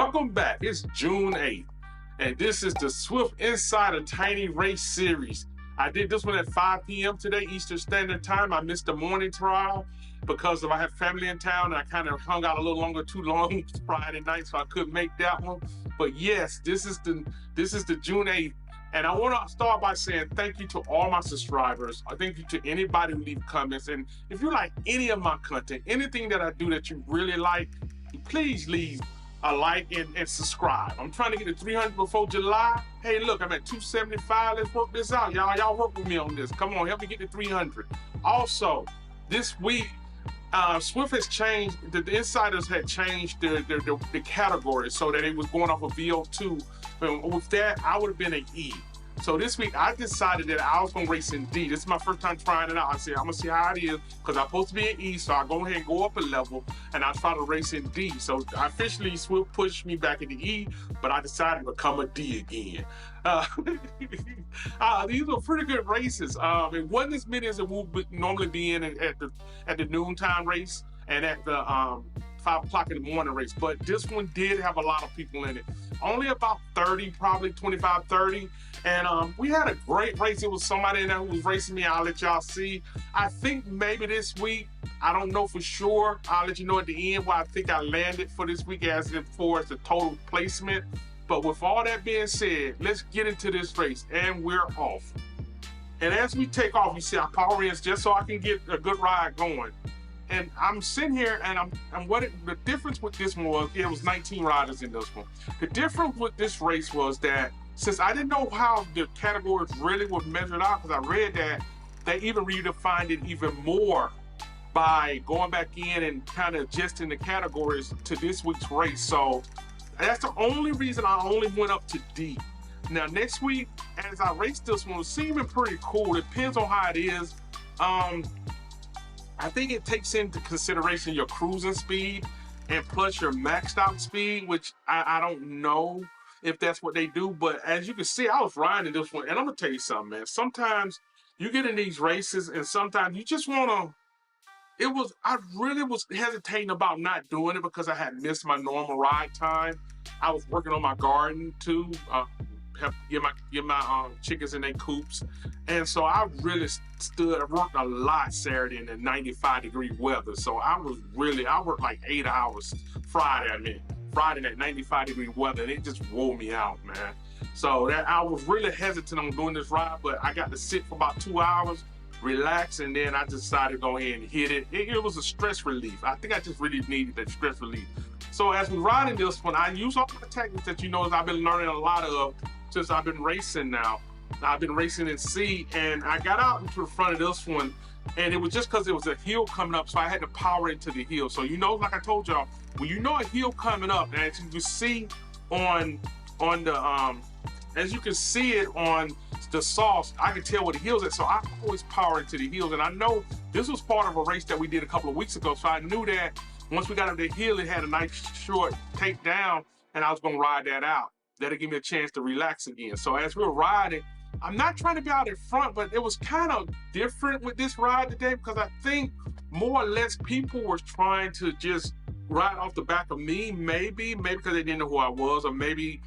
Welcome back. It's June 8th, and this is the Zwift Insider Tiny Race series. I did this one at 5 p.m. today, Eastern Standard Time. I missed the morning trial because I have family in town, and I kind of hung out a little longer, too long Friday night, so I couldn't make that one. But yes, this is the June 8th. And I want to start by saying thank you to all my subscribers. Thank you to anybody who leave comments. And if you like any of my content, anything that I do that you really like, please leave a like and subscribe. I'm trying to get to 300 before July. Hey, look, I'm at 275. Let's work this out. Y'all work with me on this. Come on, help me get to 300. Also, this week, Zwift has changed, the insiders had changed the categories so that it was going off of VO2. And with that, I would have been an E. So this week, I decided that I was going to race in D. This is my first time trying it out. I said, I'm going to see how it is because I'm supposed to be an E. So I go ahead and go up a level and I try to race in D. So officially, Zwift pushed me back into E, but I decided to become a D again. These were pretty good races. It wasn't as many as it would normally be in at the noontime race and at the 5 o'clock in the morning race, but this one did have a lot of people in it. Only about 30, probably 25, 30. And we had a great race. It was somebody in there who was racing me. I'll let y'all see. I think maybe this week, I don't know for sure. I'll let you know at the end where I think I landed for this week as far as the total placement. But with all that being said, let's get into this race, and we're off. And as we take off, you see our power ends just so I can get a good ride going. And I'm sitting here, and the difference with this one was, it was 19 riders in this one. The difference with this race was that since I didn't know how the categories really were measured out, because I read that they even redefined it even more by going back in and kind of adjusting the categories to this week's race. So that's the only reason I only went up to D. Now next week, as I race this one, it's seeming pretty cool. It depends on how it is. I think it takes into consideration your cruising speed and plus your maxed out speed, which I don't know if that's what they do. But as you can see, I was riding this one, and I'm gonna tell you something, man. Sometimes you get in these races, and sometimes you just wanna. I really was hesitating about not doing it because I had missed my normal ride time. I was working on my garden too. Have to get my chickens in their coops, and so I really worked a lot Saturday in the 95-degree weather. So I worked like 8 hours Friday in that 95-degree weather, and it just wore me out, man. So I was really hesitant on doing this ride, but I got to sit for about 2 hours, relax, and then I decided to go ahead and hit it. It was a stress relief. I think I just really needed that stress relief. So as we ride in this one, I use all the techniques that I've been learning a lot of since I've been racing now. I've been racing in C, and I got out into the front of this one, and it was just because it was a hill coming up, so I had to power into the hill. So like I told y'all, when you know a hill coming up, and as you can see on the sauce, I can tell where the hill's at, so I always power into the hills. And I know this was part of a race that we did a couple of weeks ago, so I knew that once we got up the hill, it had a nice short takedown, and I was gonna ride that out. That'll give me a chance to relax again. So as we're riding, I'm not trying to be out in front, but it was kind of different with this ride today because I think more or less people were trying to just ride off the back of me, maybe because they didn't know who I was, or maybe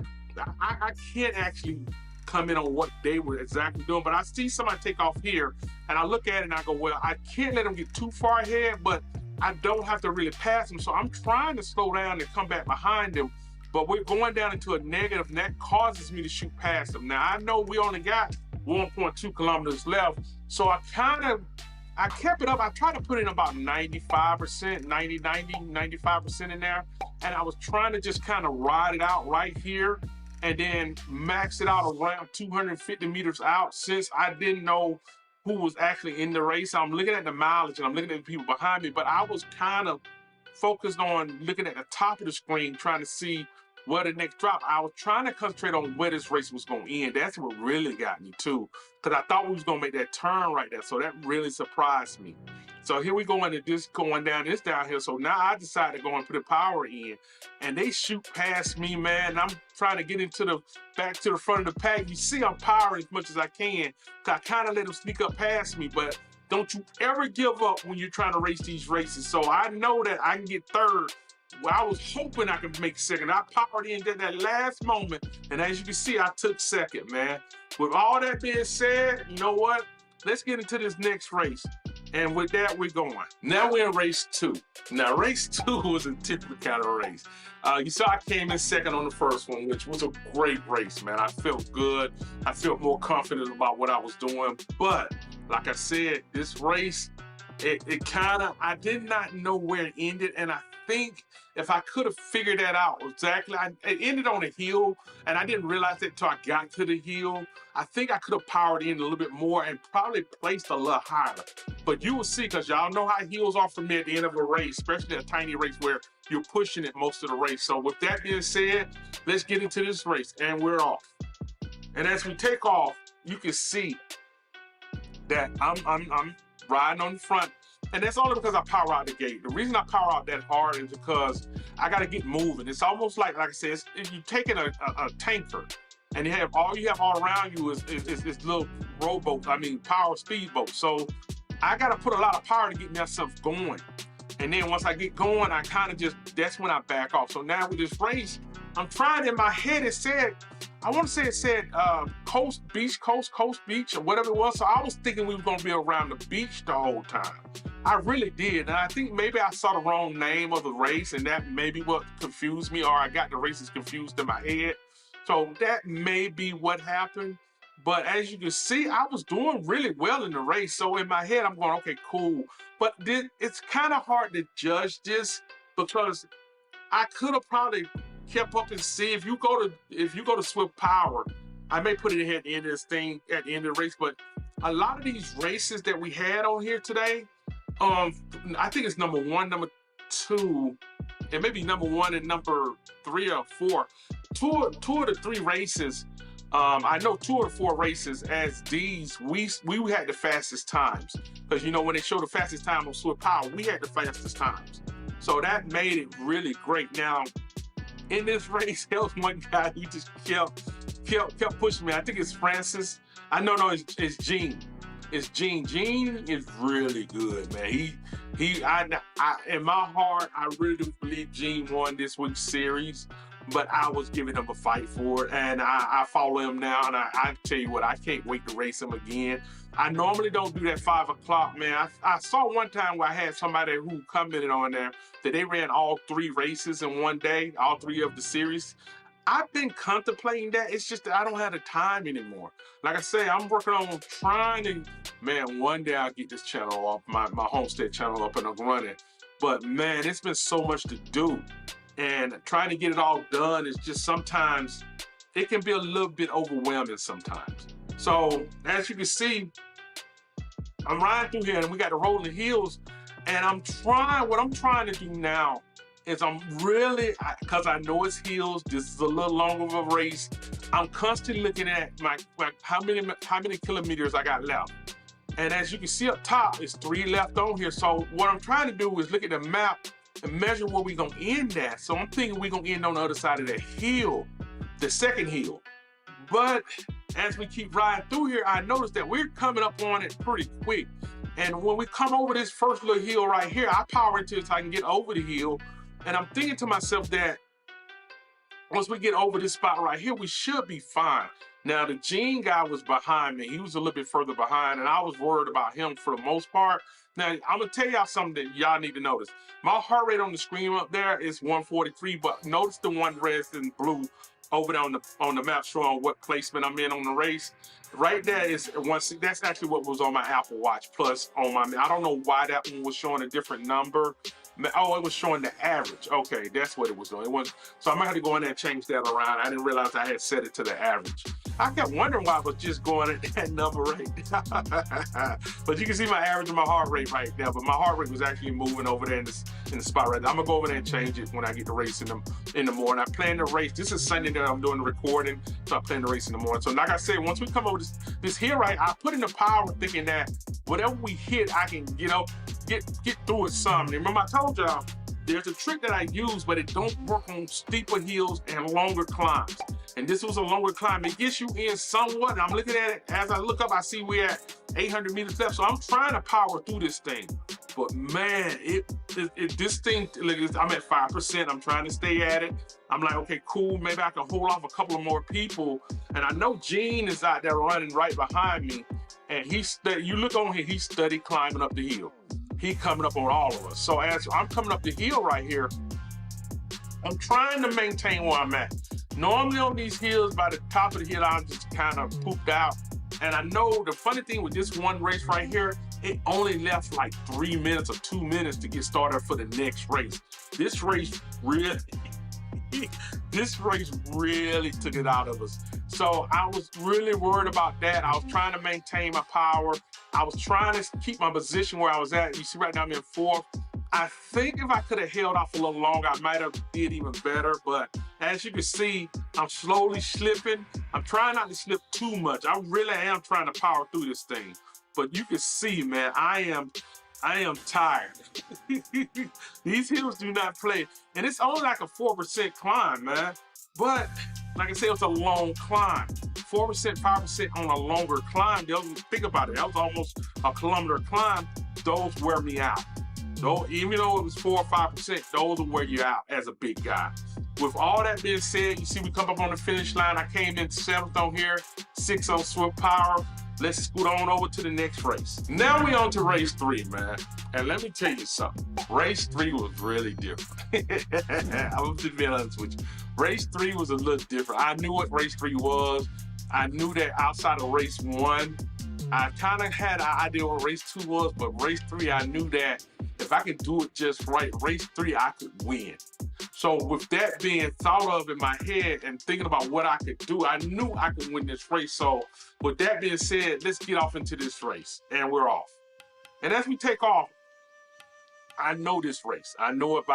I can't actually comment on what they were exactly doing, but I see somebody take off here, and I look at it and I go, well, I can't let them get too far ahead, but I don't have to really pass them, so I'm trying to slow down and come back behind them. But we're going down into a negative, and that causes me to shoot past them. Now, I know we only got 1.2 kilometers left, so I kept it up. I tried to put in about 95%, 95% in there, and I was trying to just kind of ride it out right here and then max it out around 250 meters out since I didn't know who was actually in the race. I'm looking at the mileage, and I'm looking at the people behind me, but I was kind of focused on looking at the top of the screen, trying to see where the next drop. I was trying to concentrate on where this race was going to end. That's what really got me too, because I thought we was going to make that turn right there. So that really surprised me. So here we go into this going down this downhill. So now I decided to go and put a power in, and they shoot past me, man. And I'm trying to get back to the front of the pack. You see I'm powering as much as I can, because I kind of let them sneak up past me, but don't you ever give up when you're trying to race these races. So I know that I can get third Well, I was hoping I could make second. I powered in at that last moment, and as you can see, I took second, man. With all that being said, you know what? Let's get into this next race. And with that, we're going. Now we're in race 2. Now, race 2 was a typical kind of race. You saw I came in second on the first one, which was a great race, man. I felt good. I felt more confident about what I was doing. But like I said, this race, it kind of, I did not know where it ended, and I think if I could have figured that out exactly, it ended on a hill, and I didn't realize that until I got to the hill. I think I could have powered in a little bit more and probably placed a little higher. But you will see, because y'all know how hills are for me at the end of a race, especially a tiny race where you're pushing it most of the race. So with that being said, let's get into this race, and we're off. And as we take off, you can see that I'm riding on the front, and that's only because I power out the gate. The reason I power out that hard is because I got to get moving. It's almost like I said, you're taking a tanker, and all you have all around you is little rowboats. I mean, power speedboats. So I got to put a lot of power to get myself going. And then once I get going, I kind of that's when I back off. So now with this race, I'm trying, in my head, it said, I want to say it said Coast Beach, or whatever it was. So I was thinking we were going to be around the beach the whole time. I really did. And I think maybe I saw the wrong name of the race, and that may be what confused me, or I got the races confused in my head. So that may be what happened. But as you can see, I was doing really well in the race. So in my head, I'm going, okay, cool. But it's kind of hard to judge this, because I could have probably kept up and see. If you go to Zwift Power, I may put it here at the end of this thing, at the end of the race. But a lot of these races that we had on here today, I think it's number 1, number 2, and maybe number 1 and number 3 or 4. Two of the 3 races. I know 2 of the 4 races as these, we had the fastest times. Because, you know, when they show the fastest time on Zwift Power, we had the fastest times. So that made it really great. Now, in this race, there was one guy who just kept pushing me. I think it's Francis. No, it's Gene. It's Gene. Gene is really good, man. I in my heart, I really do believe Gene won this week's series. But I was giving him a fight for it, and I follow him now, and I tell you what, I can't wait to race him again. I normally don't do that 5 o'clock, man. I saw one time where I had somebody who commented on there that they ran all 3 races in one day, all 3 of the series. I've been contemplating that. It's just that I don't have the time anymore. Like I say, I'm working on trying to, man, one day I'll get this channel off, my homestead channel up and I'm running. But man, it's been so much to do. And trying to get it all done is just sometimes, it can be a little bit overwhelming sometimes. So as you can see, I'm riding through here and we got the rolling hills, and what I'm trying to do now is I'm really, because I know it's hills, this is a little longer of a race, I'm constantly looking at how many kilometers I got left. And as you can see up top, it's 3 left on here. So what I'm trying to do is look at the map and measure where we're gonna end at. So I'm thinking we're gonna end on the other side of that hill, the second hill. But as we keep riding through here, I noticed that we're coming up on it pretty quick. And when we come over this first little hill right here, I power into it so I can get over the hill. And I'm thinking to myself that once we get over this spot right here, we should be fine. Now, the Gene guy was behind me. He was a little bit further behind, and I was worried about him for the most part. Now, I'm gonna tell y'all something that y'all need to notice. My heart rate on the screen up there is 143, but notice the one red and blue over there on the map showing what placement I'm in on the race. Right there is that's actually what was on my Apple Watch Plus on my, I don't know why that one was showing a different number. Oh, it was showing the average. Okay, that's what it was doing. It was, so I might have to go in there and change that around. I didn't realize I had set it to the average. I kept wondering why I was just going at that number right there. But you can see my average and my heart rate right there. But my heart rate was actually moving over there in the spot right there. I'm gonna go over there and change it when I get to race in the morning. I plan to race. This is Sunday that I'm doing the recording, so I plan to race in the morning. So like I said, once we come over this hill right, I put in the power thinking that whatever we hit, I can get through it some. And remember I told y'all, there's a trick that I use, but it don't work on steeper hills and longer climbs. And this was a longer climb. It gets you in somewhat. And I'm looking at it. As I look up, I see we're at 800 meters left. So I'm trying to power through this thing. But man, this thing, I'm at 5%. I'm trying to stay at it. I'm like, okay, cool. Maybe I can hold off a couple of more people. And I know Gene is out there running right behind me. And you look on here, he's steady climbing up the hill. He coming up on all of us. So as I'm coming up the hill right here, I'm trying to maintain where I'm at. Normally on these hills, by the top of the hill, I'm just kind of pooped out. And I know the funny thing with this one race right here, it only left like 3 minutes or 2 minutes to get started for the next race. This race really took it out of us. So I was really worried about that. I was trying to maintain my power. I was trying to keep my position where I was at. You see right now I'm in 4th. I think if I could have held off a little longer, I might have did even better. But as you can see, I'm slowly slipping. I'm trying not to slip too much. I really am trying to power through this thing. But you can see, man, I am tired. These hills do not play. And it's only like a 4% climb, man. But like I said, it was a long climb. 4%, 5% on a longer climb. Think about it. That was almost a kilometer climb. Those wear me out. Even though it was 4 or 5%, those will wear you out as a big guy. With all that being said, you see we come up on the finish line. I came in 7th on here, 6th on Zwift Power. Let's scoot on over to the next race. Now we on to race 3, man. And let me tell you something. Race 3 was really different. I'm just being honest with you. Race 3 was a little different. I knew what race 3 was. I knew that outside of race 1, I kind of had an idea what race 2 was, but race 3, I knew that if I could do it just right, race 3, I could win. So with that being thought of in my head and thinking about what I could do, I knew I could win this race. So with that being said, let's get off into this race. And we're off. And as we take off, I know this race. I know it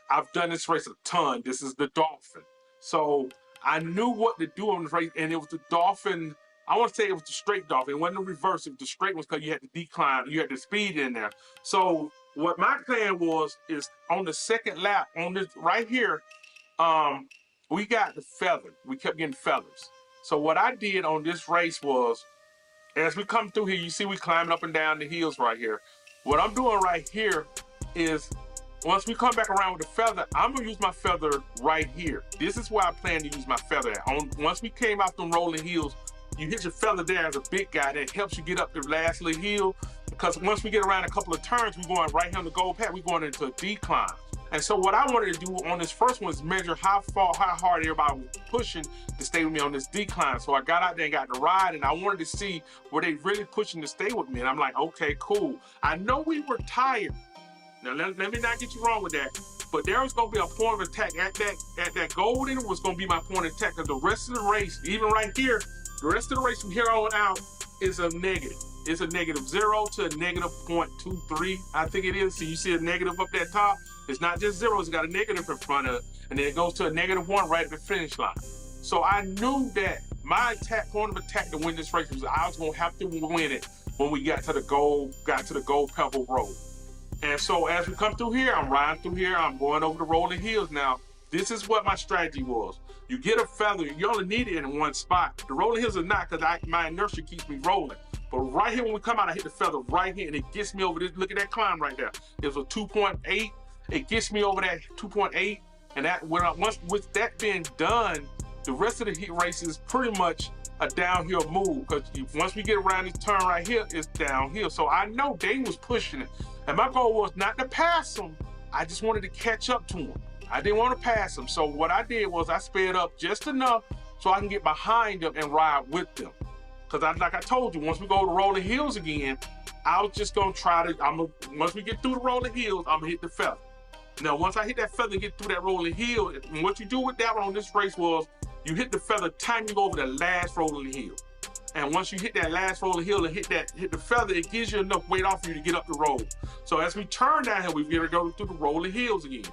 I've done this race a ton. This is the Dolphin. So I knew what to do on this race. And it was the Dolphin. I want to say it was the straight Dolphin. It wasn't the reverse. It was the straight one because you had to decline. You had the speed in there. So what my plan was is on the second lap, on this right here, we got the feather. We kept getting feathers. So what I did on this race was, as we come through here, you see we climbing up and down the hills right here. What I'm doing right here is, once we come back around with the feather, I'm gonna use my feather right here. This is where I plan to use my feather at. Once we came out them rolling hills, you hit your feather there as a big guy. That helps you get up the last little hill. Because once we get around a couple of turns, we're going right here on the gold path, we're going into a decline. And so what I wanted to do on this first one is measure how hard everybody was pushing to stay with me on this decline. So I got out there and got the ride, and I wanted to see were they really pushing to stay with me. And I'm like, okay, cool. I know we were tired. Now let me not get you wrong with that. But there was gonna be a point of attack at that golden was gonna be my point of attack. Because the rest of the race, even right here, the rest of the race from here on out is a negative. It's a -0 to a -0.23, I think it is. So you see a negative up that top. It's not just 0, it's got a negative in front of it. And then it goes to a -1 right at the finish line. So I knew that my point of attack to win this race was I was gonna have to win it when we got to the gold pebble road. And so as we come through here, I'm riding through here, I'm going over the rolling hills now. This is what my strategy was. You get a feather, you only need it in one spot. The rolling hills are not, because my inertia keeps me rolling. But right here when we come out, I hit the feather right here and it gets me over this. Look at that climb right there. It was a 2.8. It gets me over that 2.8. And that once with that being done, the rest of the heat race is pretty much a downhill move, because once we get around this turn right here, it's downhill. So I know they was pushing it. And my goal was not to pass them. I just wanted to catch up to them. I didn't want to pass them. So what I did was I sped up just enough so I can get behind them and ride with them. Because like I told you, once we go to rolling hills again, I was just gonna try to, once we get through the rolling hills, I'm gonna hit the feather. Now, once I hit that feather and get through that rolling hill, and what you do with that one on this race was, you hit the feather, time you go over the last rolling hill. And once you hit that last rolling hill and hit the feather, it gives you enough weight off you to get up the road. So as we turn down here, we're gonna go through the rolling hills again.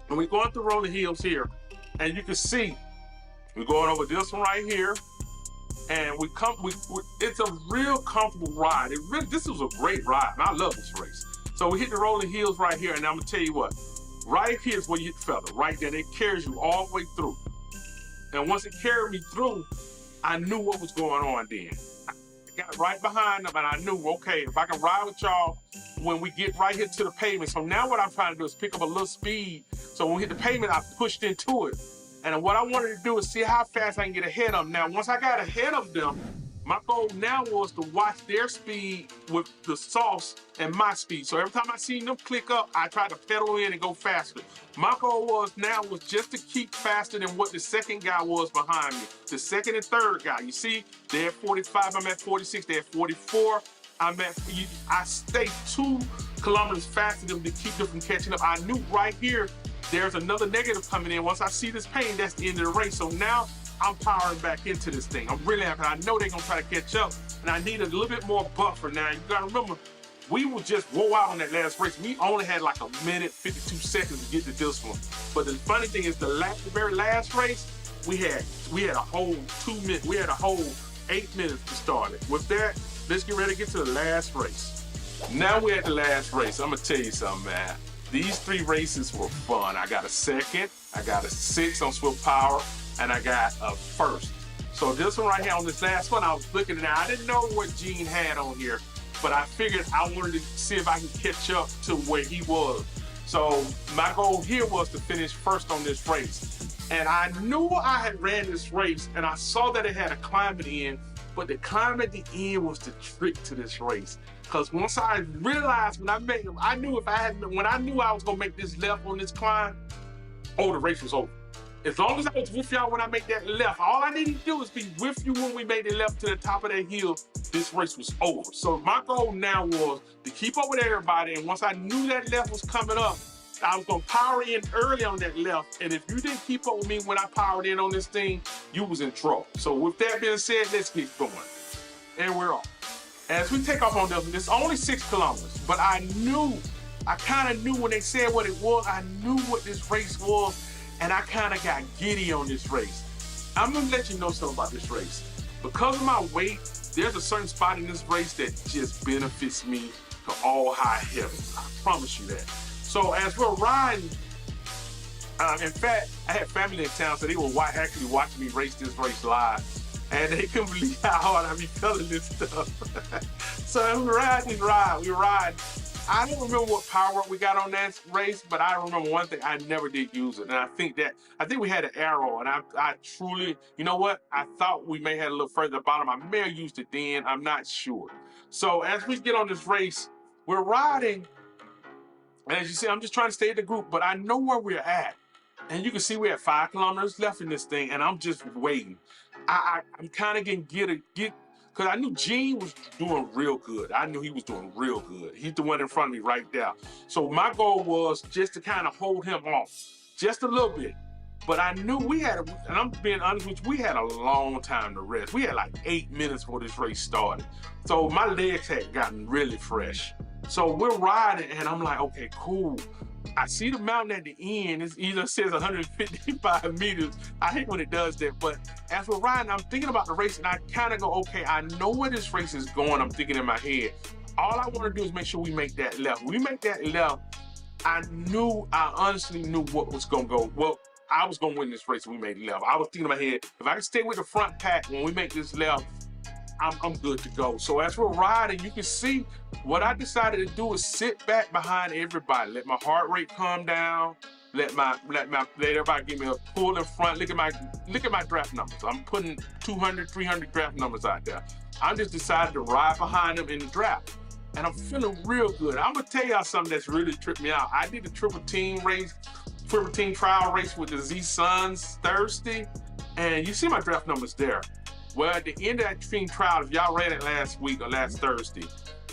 And we're going through rolling hills here, and you can see, we're going over this one right here. And it's a real comfortable ride. This was a great ride. I love this race. So we hit the rolling hills right here, and I'm gonna tell you what, right here is where you hit the feather, right there. It carries you all the way through. And once it carried me through, I knew what was going on then. got right behind them, and I knew, okay, if I can ride with y'all when we get right here to the pavement. So now what I'm trying to do is pick up a little speed. So when we hit the pavement, I pushed into it. And what I wanted to do is see how fast I can get ahead of them. Now, once I got ahead of them, my goal now was to watch their speed with the sauce and my speed. So every time I seen them click up, I tried to pedal in and go faster. My goal was just to keep faster than what the second guy was behind me. The second and third guy. You see, they're at 45, I'm at 46, they're at 44. I stayed 2 kilometers faster than to keep them from catching up. I knew right here, there's another negative coming in. Once I see this pain, that's the end of the race. So now I'm powering back into this thing. I'm really happy. I know they're gonna try to catch up, and I need a little bit more buffer. Now, you gotta remember, we would just whoa out on that last race. We only had like 1 minute, 52 seconds to get to this one. But the funny thing is, the very last race, we had a whole 2 minutes, we had a whole 8 minutes to start it. With that, let's get ready to get to the last race. Now we're at the last race. I'm gonna tell you something, man. These 3 races were fun. I got a second, I got a 6 on Zwift Power, and I got a first. So this one right here, on this last one, I was looking at it. I didn't know what Gene had on here, but I figured I wanted to see if I can catch up to where he was. So my goal here was to finish first on this race. And I knew I had ran this race, and I saw that it had a climb at the end, but the climb at the end was the trick to this race. Because once I realized when I knew I was gonna make this left on this climb, oh, the race was over. As long as I was with y'all when I made that left, all I needed to do was be with you when we made the left to the top of that hill. This race was over. So my goal now was to keep up with everybody. And once I knew that left was coming up, I was gonna power in early on that left. And if you didn't keep up with me when I powered in on this thing, you was in trouble. So with that being said, let's get going. And we're off. As we take off on this, it's only 6 kilometers, but I kind of knew when they said what it was, I knew what this race was, and I kind of got giddy on this race. I'm gonna let you know something about this race. Because of my weight, there's a certain spot in this race that just benefits me to all high heaven. I promise you that. So as we're riding, in fact, I had family in town, so they were actually watching me race this race live. And they couldn't believe how hard I be feeling this stuff. So we ride. I don't remember what power up we got on that race, but I remember one thing, I never did use it. And I think we had an arrow, and I truly, you know what? I thought we may have a little further bottom. I may have used it then, I'm not sure. So as we get on this race, we're riding, and as you see, I'm just trying to stay in the group, but I know where we're at. And you can see we have 5 kilometers left in this thing, and I'm just waiting. I'm kind of getting because I knew Gene was doing real good. I knew he was doing real good. He's the one in front of me right there. So my goal was just to kind of hold him off just a little bit. But I knew and I'm being honest with you, we had a long time to rest. We had like 8 minutes before this race started. So my legs had gotten really fresh. So we're riding, and I'm like, okay, cool. I see the mountain at the end. It either says 155 meters. I hate when it does that, but as we're riding, I'm thinking about the race, and I kind of go, okay, I know where this race is going. I'm thinking in my head. All I want to do is make sure we make that left. When we make that left, I honestly knew what was going to go. Well, I was going to win this race when we made the left. I was thinking in my head, if I can stay with the front pack when we make this left, I'm good to go. So as we're riding, you can see what I decided to do is sit back behind everybody, let my heart rate calm down, let everybody give me a pull in front. Look at my draft numbers. I'm putting 200, 300 draft numbers out there. I'm just decided to ride behind them in the draft, and I'm feeling real good. I'm gonna tell y'all something that's really tripped me out. I did a triple team trial race with the Z Sons Thursday, and you see my draft numbers there. Well, at the end of that team trial, if y'all ran it last week or last Thursday,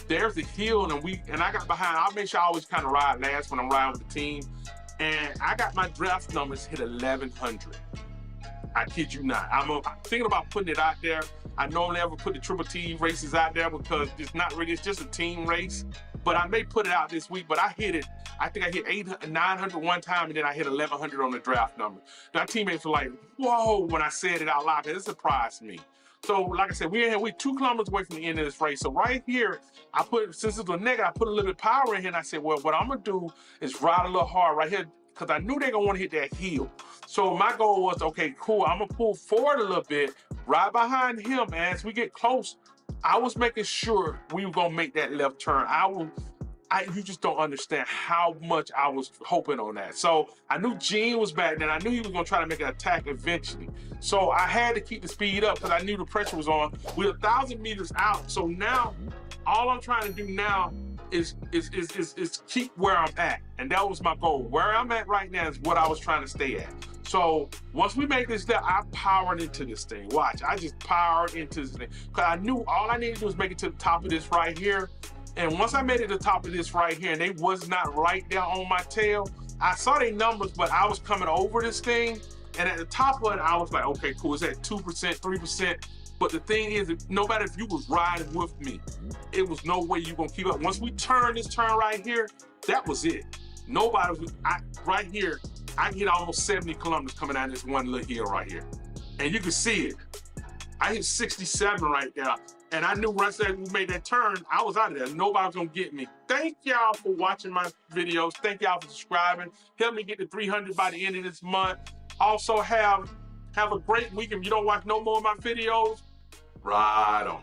there's the hill, and I got behind. I'll make sure I always kind of ride last when I'm riding with the team. And I got my draft numbers hit 1,100. I kid you not. I'm thinking about putting it out there. I normally never put the triple team races out there because it's just a team race. But I may put it out this week, but I hit it. I think I hit 900 one time, and then I hit 1,100 on the draft number. My teammates were like, whoa, when I said it out loud, because it surprised me. So, like I said, we're 2 kilometers away from the end of this race. So right here, since it's a negative, I put a little bit of power in here, and I said, well, what I'm gonna do is ride a little hard right here, because I knew they're gonna want to hit that hill. So my goal was, okay, cool, I'm gonna pull forward a little bit, ride behind him, and as we get close, I was making sure we were gonna make that left turn. You just don't understand how much I was hoping on that. So I knew Gene was back then. I knew he was gonna try to make an attack eventually. So I had to keep the speed up because I knew the pressure was on. We're 1,000 meters out. So now, all I'm trying to do now is keep where I'm at. And that was my goal. Where I'm at right now is what I was trying to stay at. So once we make this step, I powered into this thing. Watch, I just powered into this thing. Because I knew all I needed to do was make it to the top of this right here. And once I made it to the top of this right here, and they was not right there on my tail, I saw their numbers, but I was coming over this thing. And at the top of it, I was like, okay, cool, it's at 2%, 3%. But the thing is, no matter if you was riding with me, it was no way you gonna keep up. Once we turn this turn right here, that was it. Nobody was, right here, I get almost 70 kilometers coming down this one little hill right here. And you can see it. I hit 67 right there. And I knew once we made that turn, I was out of there. Nobody was gonna get me. Thank y'all for watching my videos. Thank y'all for subscribing. Help me get to 300 by the end of this month. Also have a great week. If you don't watch no more of my videos, ride on.